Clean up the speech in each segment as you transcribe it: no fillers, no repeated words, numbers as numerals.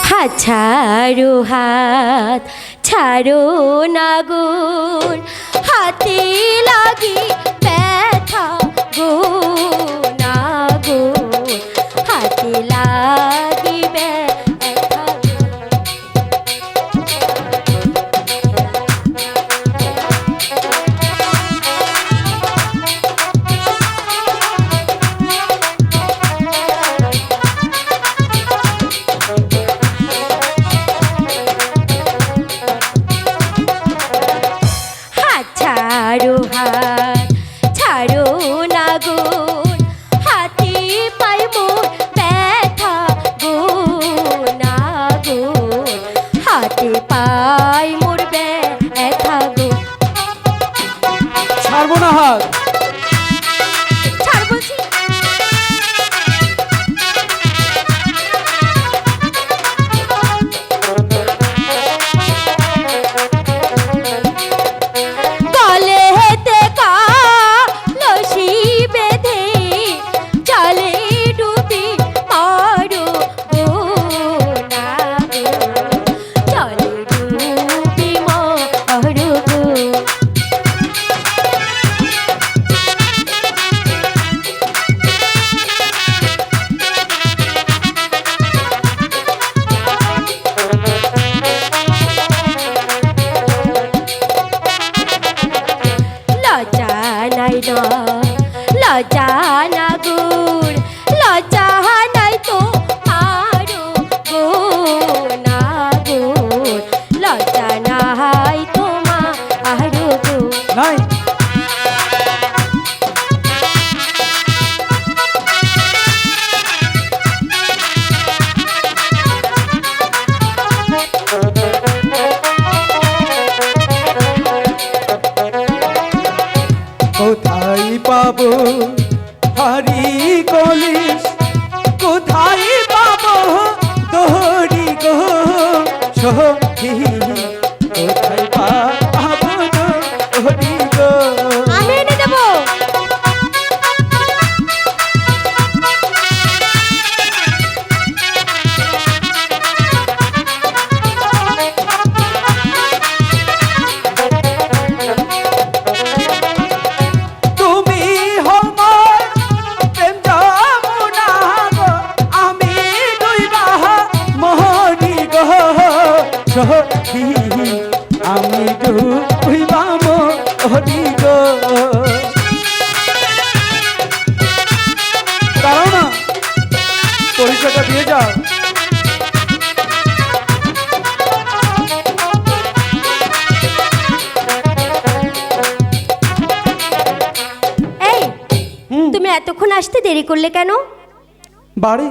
হাত ছাড়ো হাত ছাড়ো নাগুর হাতে লাগি ব্যথা গো নাগুর হাতে লাগি ব্যথা ছাড়ো হাত ছাড়ো নাগুর হাতে পাই মোর ব্যথা গো নাগুর হাতে পাই মোর ব্যথা গো। ছাড়বো না হাত। ছাড় বলছি। লজ্জা নাগুর লজ্জা নাই তো আরো গো নাগুর লজ্জা নাই তোমা আরো গো নাই। কোথায় পাবো হারি কলিস কোথায় পাবো দোহরি গো সখী কোথায় পাবো দোহরি গো। আমি এনে দেবো। সখী আমি ডুবাম হরি গো। দাঁড়াও না, পরিচয়টা দিয়ে যাও। এই তুমি এতক্ষণ আসতে দেরি করলে কেন? বাড়ি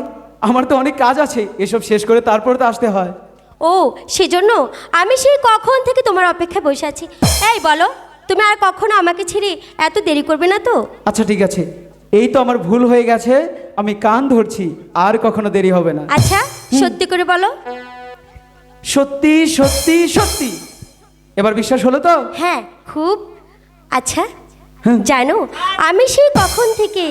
আমার তো অনেক কাজ আছে, এসব শেষ করে তারপর তো আসতে হয়। ও সেজন্য আমি সেই কখন থেকে তোমার অপেক্ষায় বসে আছি। এই বলো, তুমি আর কখনো আমাকে ছেড়ে এত দেরি করবে না তো? আচ্ছা ঠিক আছে, এই তো আমার ভুল হয়ে গেছে, আমি কান ধরছি, আর কখনো দেরি হবে না। আচ্ছা সত্যি করে বলো। সত্যি সত্যি সত্যি। এবার বিশ্বাস হলো তো? হ্যাঁ খুব। আচ্ছা জানো, আমি সেই কখন থেকে